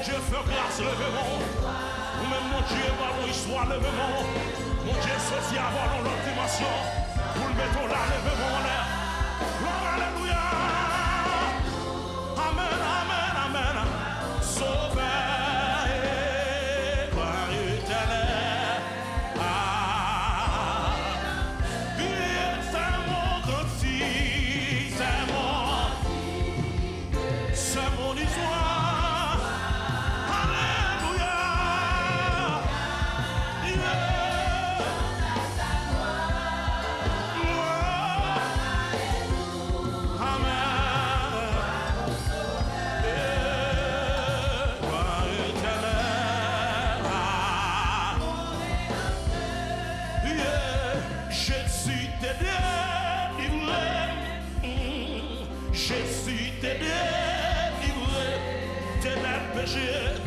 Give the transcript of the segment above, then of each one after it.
Dieu, fais grâce, levez-moi. Ou même mon Dieu, par mon histoire, levez-moi. Mon Dieu, ceci avant dans l'autre dimension. Pour le mettre là, levez-moi en l'air. Gloire, alléluia. Amen, amen, amen. Sauveur et gloire éternelle. Ah, c'est mon grand fils, c'est mon histoire. Alléluia.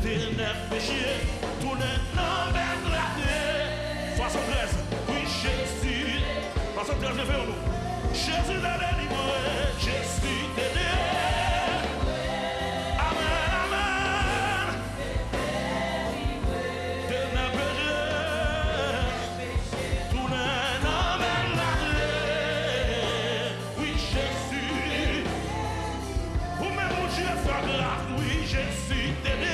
Ténèbres, péché, tout le nom d'être 73, oui, Jésus. 73, je fais un mot. Jésus t'a délivré, Jésus t'a délivré. Amen, amen. Ténèbres, péché, tout le nom d'être oui, Jésus. Vous-même, mon Dieu, fait grâce, oui, Jésus t'a délivré.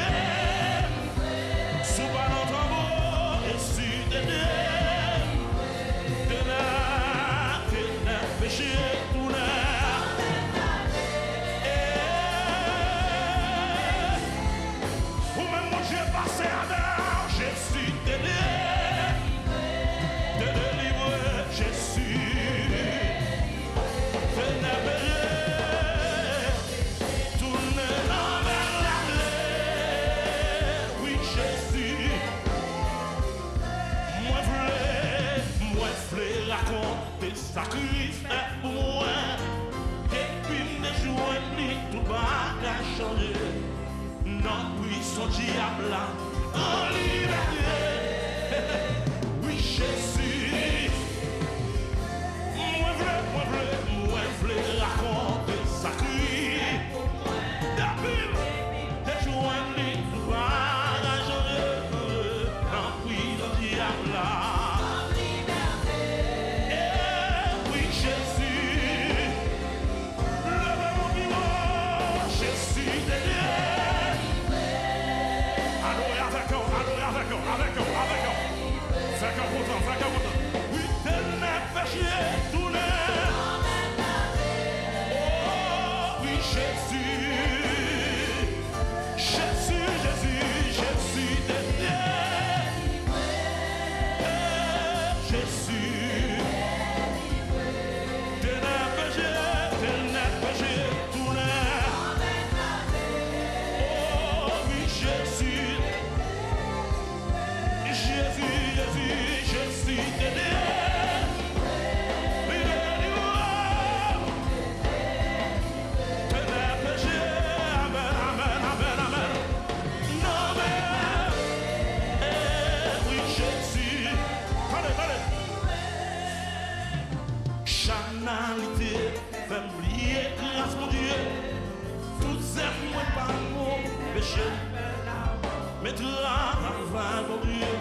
Sacrifice pour moi, depuis mes jours, tout va changer. Non, puissant diable, en liberté. Oui, Jésus. Moi, voulais raconter sacrifice. Depuis mes jours, tout va changer. Non, puissant diable. Oui, ténèbres, péché, tout le oh, oui, Jésus. Jésus, Jésus, Jésus, Jésus. Ténèbres, péché, tout le oh, oui, Jésus. Jésus, Jésus. Jésus t'aide. Chanalité, fait oublier grâce mon Dieu. Tout ça, moi, par mon péché. Mettre avant mon Dieu.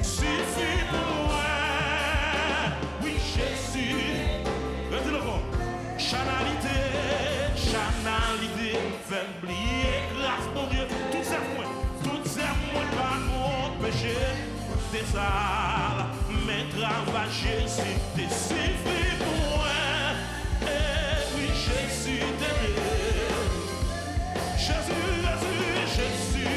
Suffit pour moi, oui Jésus. Dis-le bon. Chanalité, fait oublier grâce mon Dieu. Tout ça moi par mon péché. C'est ça, mais travail Jésus, t'es suffit pour moi. Et oui Jésus, Jésus, Jésus, Jésus.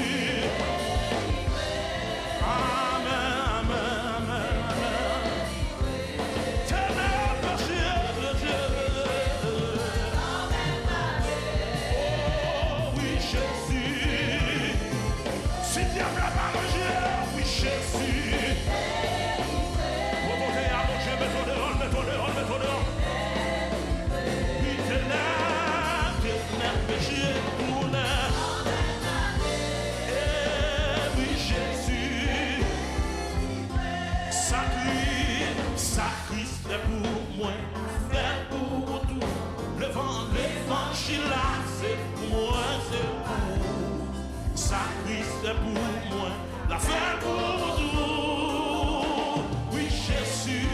sacrifice pour moi, la fait pour nous. Oui, Jésus.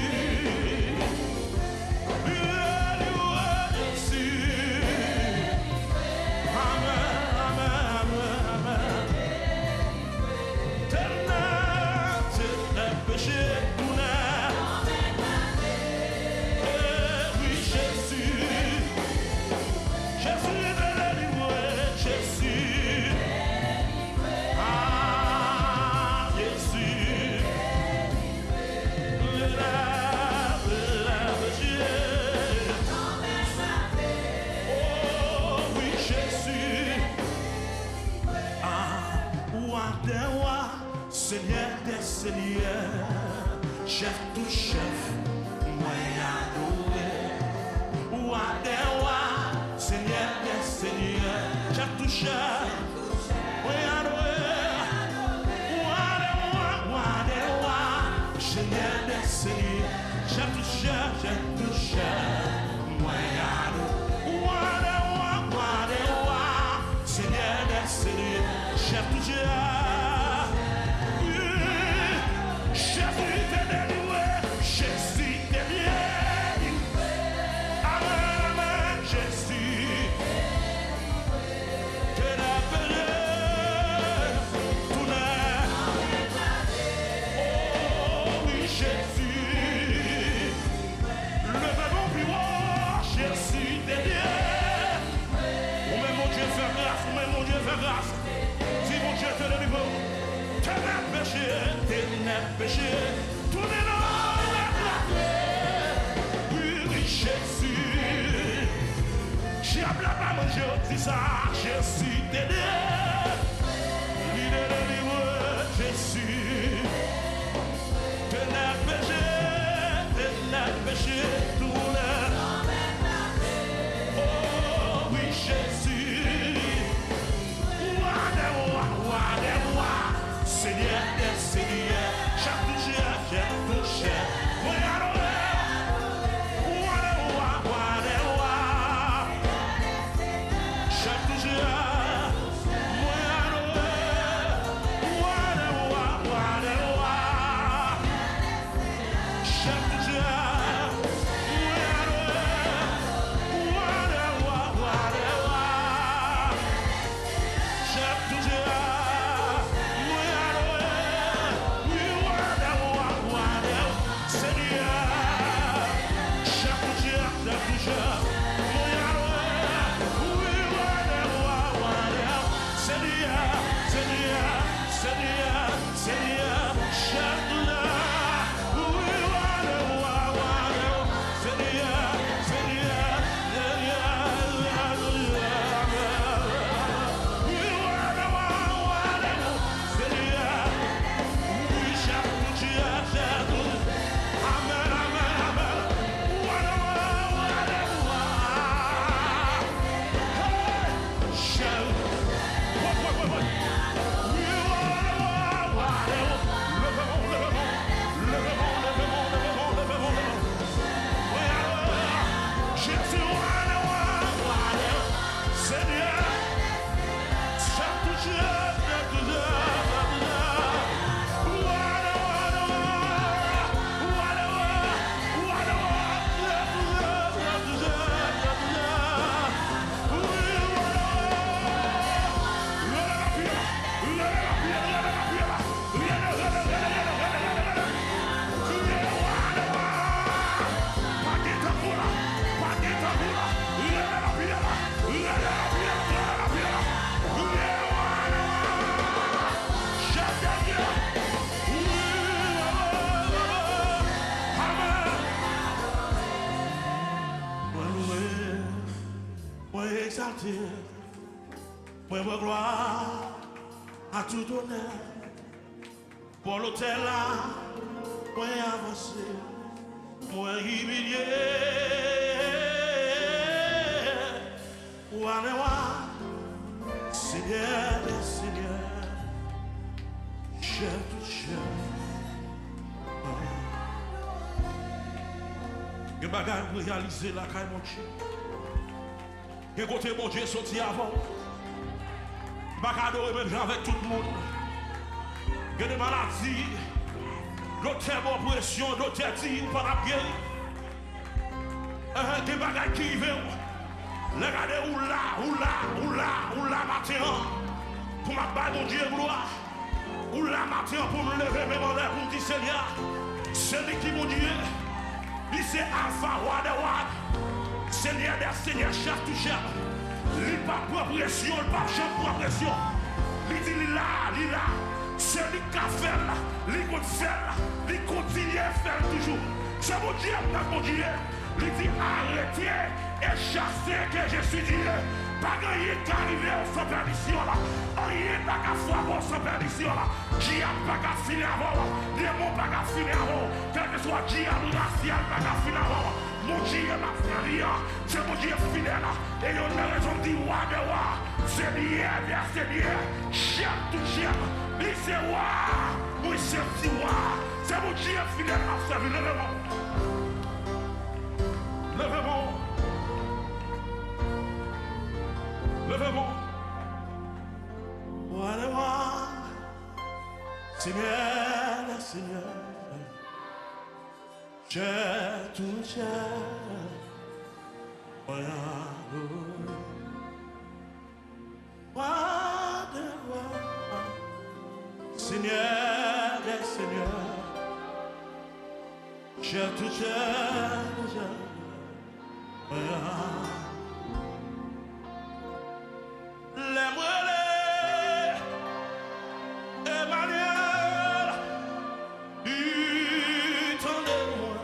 Seigneur des seigneurs, chef tout chef, moi adoré. Roi des rois, Seigneur des seigneurs, chef tout chef, moi adoré. Roi des rois, Seigneur des seigneurs, chef tout chef, moi adoré. Roi des rois, Seigneur des seigneurs, chef tout chef. Péché, tournez dans la clarté. Oui, Jésus. J'ai appelé à manger, dis ça, Jésus t'aide. L'idée de livre, Jésus. T'es péché, tournez. Oh, oui, Jésus. Roi des rois, Seigneur des seigneurs. Moi, gloire à tout honneur. Pour l'hôtel là, moi avancé, moi humilié. Ou allez voir, Seigneur des Seigneurs, chef tout chef. Que bagaille pour réaliser la caille mon Dieu. Que côté mon Dieu sorti avant. Pas adorer même gens avec tout le monde. Il y a des maladies, d'autres oppressions, d'autres dit ou pas la guérir. Des bagages qui vivent. Regardez où là, matin. Pour ma balle, mon Dieu, gloire. Où là, matin, pour me lever, même en l'air, pour me dire Seigneur. C'est lui qui mon Dieu. Lui, c'est Alpha, roi de roi. Seigneur des seigneurs, chef tout chef. Lui, pas progression, il pas chef progression. Lui dit, il là. C'est lui qui a fait là. Lui qui fait là. Lui continue à faire toujours. C'est mon Dieu, mon Dieu. Lui dit, arrêtez et chassez que je suis Dieu. Pas rien qui arrive sans perdition là. Rien n'a qu'à faire sans perdition là. Dieu n'a pas qu'à finir avant. Démon n'a pas qu'à finir avant. Quel que soit Dieu racial, n'a pas qu'à finir avant. Mon Dieu m'a fait rien. C'est mon Dieu fidèle. Et il y a une raison de dire roi de roi. C'est Dieu, c'est Dieu. Chef tout chef. Il c'est roi. Oui, c'est petit roi. C'est mon Dieu fidèle à servir. Levez-moi. Levez-moi. Levez-moi. Roi de roi. Seigneur, Seigneur. J'ai tout cher. Roi de roi. Seigneur des seigneurs. J'ai tout cher. Emmanuel, attendez-moi.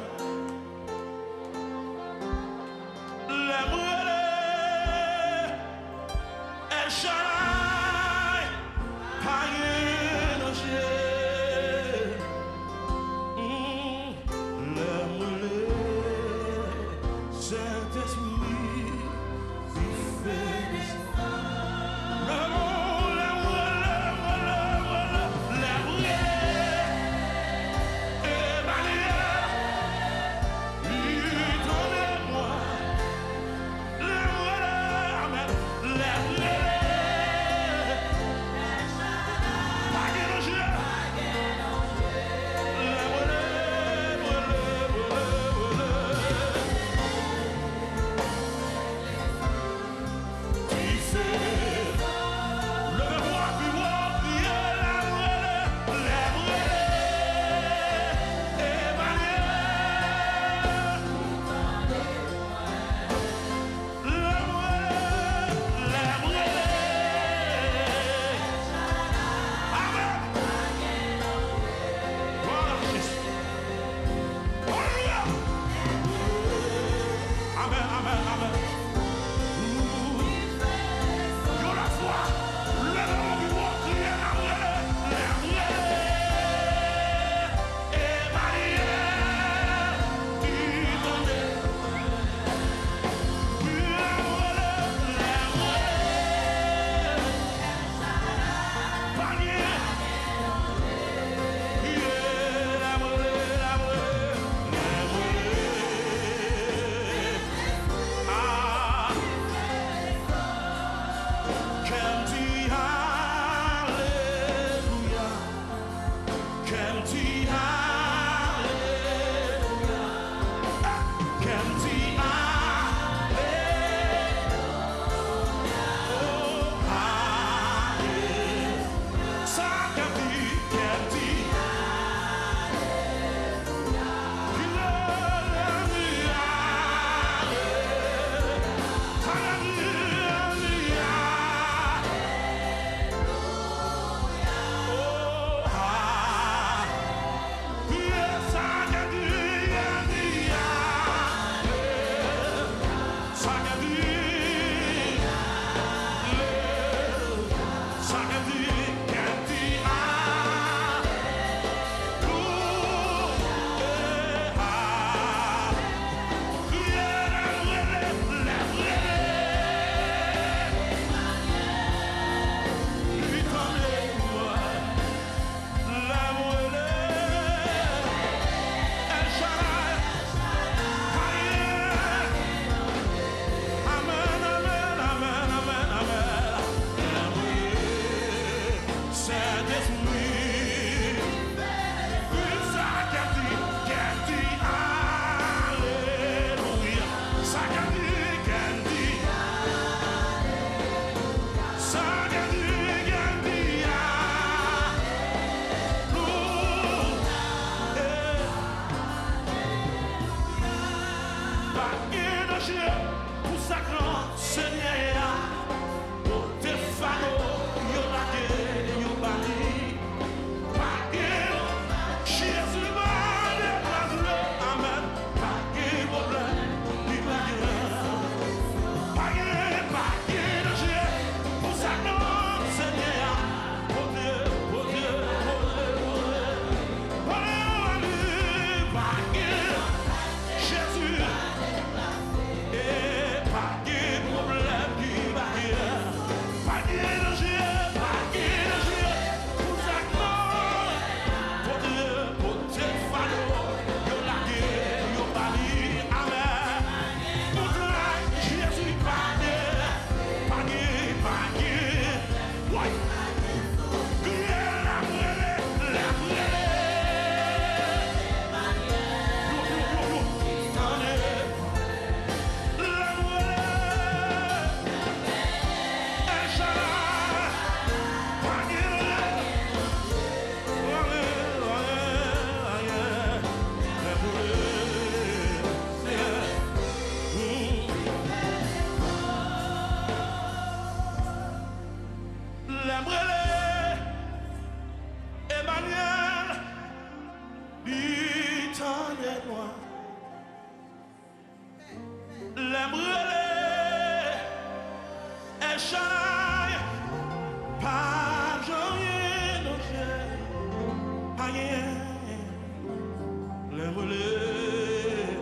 El Shaddai, païen au ciel. Saint-Esprit, il fait des L'aimerait Emmanuel, l'éternel moi. L'aimerait El Shaddai, pas rien, non, pas rien. L'aimerait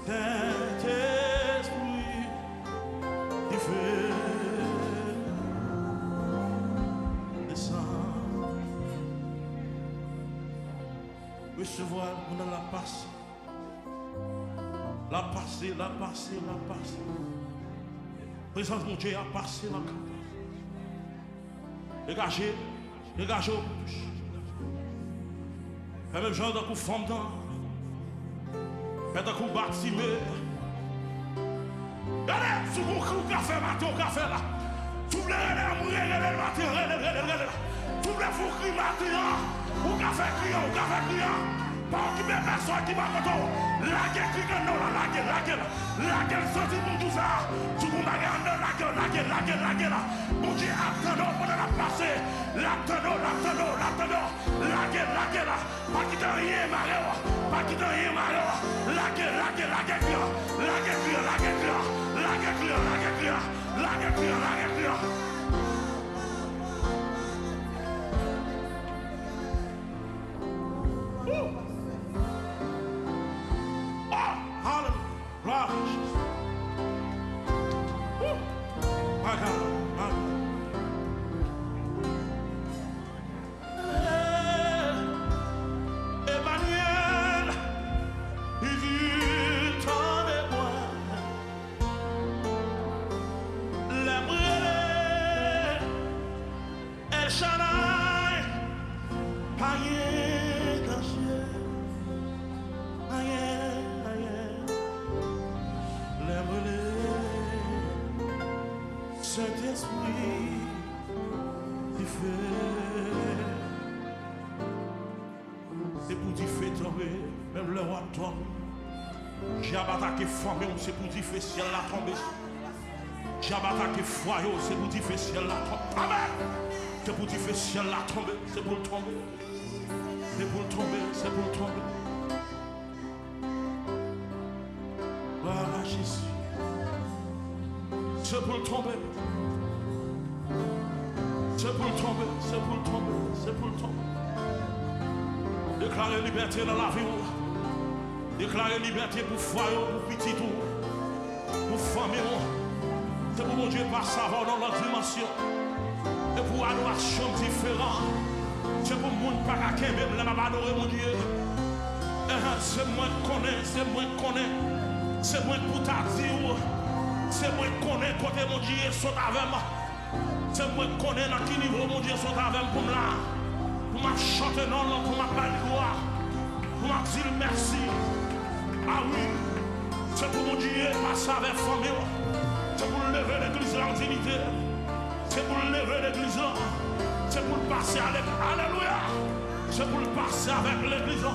Saint-Esprit, qui fait descendre. Recevoir, on a la passe. La passé, la passé, la passé. Présence mon Dieu a passé la carte. Dégagez, dégagez au bouche. Fais même genre d'un coup fondant. Faites un coup bâtimé. Regardez, sous mon coup café, matin au café là. Tout le matin, tout le fou cri matin. Au café criant, au café criant. Pas occuper personne qui va content. La gueule qui gagne, la gueule sortie pour tout ça. Tout le monde a gagné, la gueule. Mon Dieu, attendons pour la passer. L'attendons. La gueule. Pas quitter rien, Mario. Pas quitter rien, Mario. La gueule. Emmanuel, il dit tant de moi. L'aimerait El Shaddai, pas rien dans ciel, rien. L'aimerait Saint-Esprit, qui fait. C'est pour dire fait tomber, même le roi tombe. J'ai attaqué femme, c'est pour dire fait ciel la tombe. J'ai attaqué foyer, c'est pour dire fait ciel la tombe. Amen. C'est pour dire fait ciel la tombe, c'est pour tomber. C'est pour tomber. Voilà Jésus. C'est pour tomber. Déclarer liberté dans la vie. Déclarer liberté pour foyer, pour petit tout, pour famille. C'est pour mon Dieu pas savoir dans la dimension. Et pour adoration différente. C'est pour mon monde pas qu'à même là m'a adoré mon Dieu. C'est moi qui connais. C'est moi pour t'a dire. C'est moi qui connais côté mon Dieu sont avec moi. C'est moi qui connais dans quel niveau mon Dieu sont avec moi pour là. Pour m'a chanter non, pour m'a parler gloire. Pour m'a dire merci. Ah oui, c'est pour mon Dieu passer avec la famille. C'est pour lever l'église en dignité. C'est pour lever l'église. C'est pour passer avec. Alléluia. C'est pour passer avec l'église.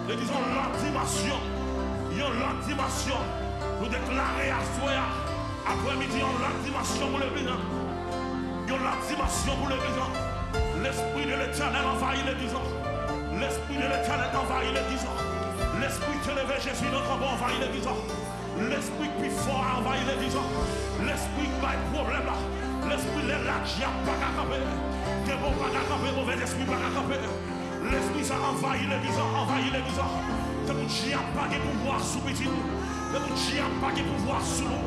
L'église en l'autre dimension. Il y a l'autre dimension. Nous déclarer à soi. Après-midi, il y a l'autre dimension pour l'église. Il y a l'autre dimension pour l'église. L'esprit de l'éternel envahit l'église. L'esprit de l'éternel envahit l'église. L'esprit qui élevé Jésus notre bon envahit l'église. L'esprit plus fort envahit l'église. L'esprit qui a un problème là. L'esprit est là qui n'a pas qu'à camper. Qui n'a pas qu'à camper, mauvais esprit pas qu'à camper. L'esprit ça envahit l'église. C'est pour qui n'a pas de pouvoir sous petit nous. C'est pour qui n'a pas de pouvoir sous nous.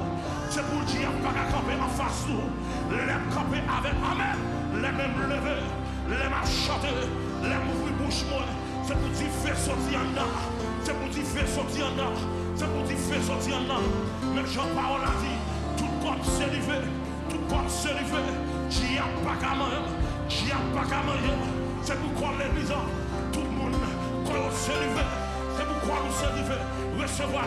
C'est pour qui n'a pas qu'à camper en face nous. Les camper avec Amen. Les mêmes lever. Les mêmes chanter. Les m'ouvrir bouche moi. C'est pour dire faire sortir en là. C'est pour dire faire sortir en là. C'est pour dire faire sortir en là. Même Jean-Paul a dit, tout corps s'est levé. Tout corps s'est levé. Qui a pas qu'à manger. Qui a pas qu'à manger. C'est pourquoi l'église, tout le monde, quand s'est levé. C'est pourquoi nous s'est levé. Recevoir.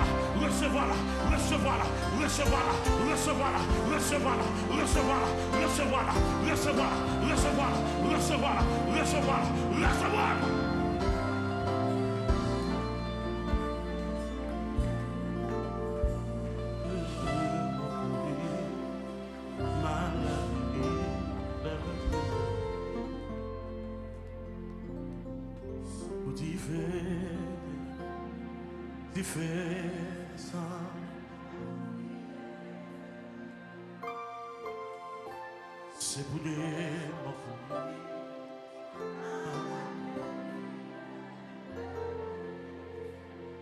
fait ça. C'est pour des enfants.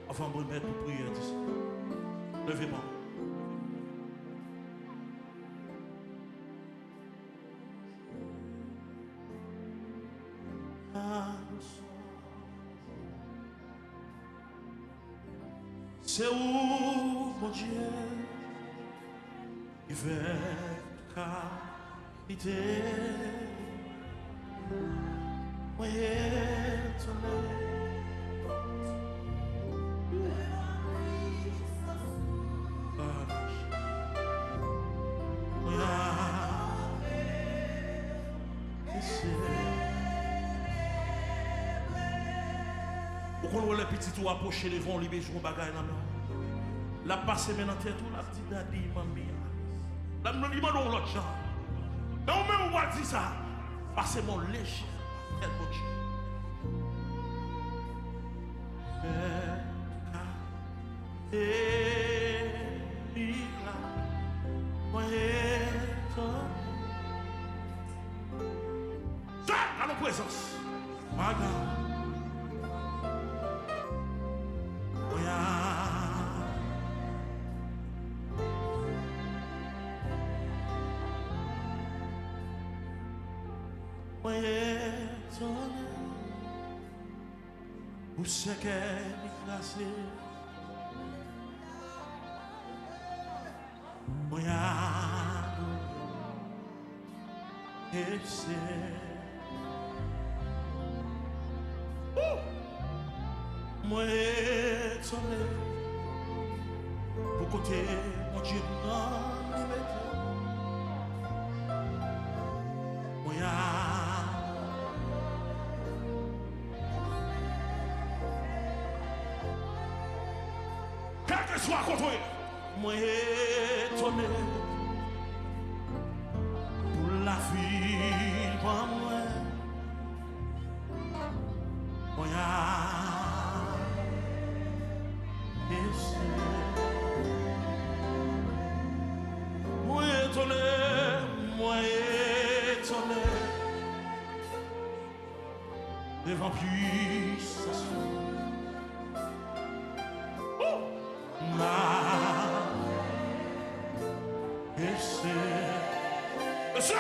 Enfin, bon, mettre pour prier. Levez-moi. C'est où, mon Dieu, il veut quitter. Oui, pourquoi les petits tout approcher les vents, les besoins bagaille là la passe maintenant tête tout la petite daddy mamie là nous lui demandons l'autre gens mais on même on va dire ça parce mon léger tête mon Dieu ça à nos présence madame. Où c'est qu'elle est placée? Moi, et c'est moi étonné pour côté mon Dieu non moi quel que soit contre moi étonné pour la vie pour moi moi moi étonné devant puissance ma et c'est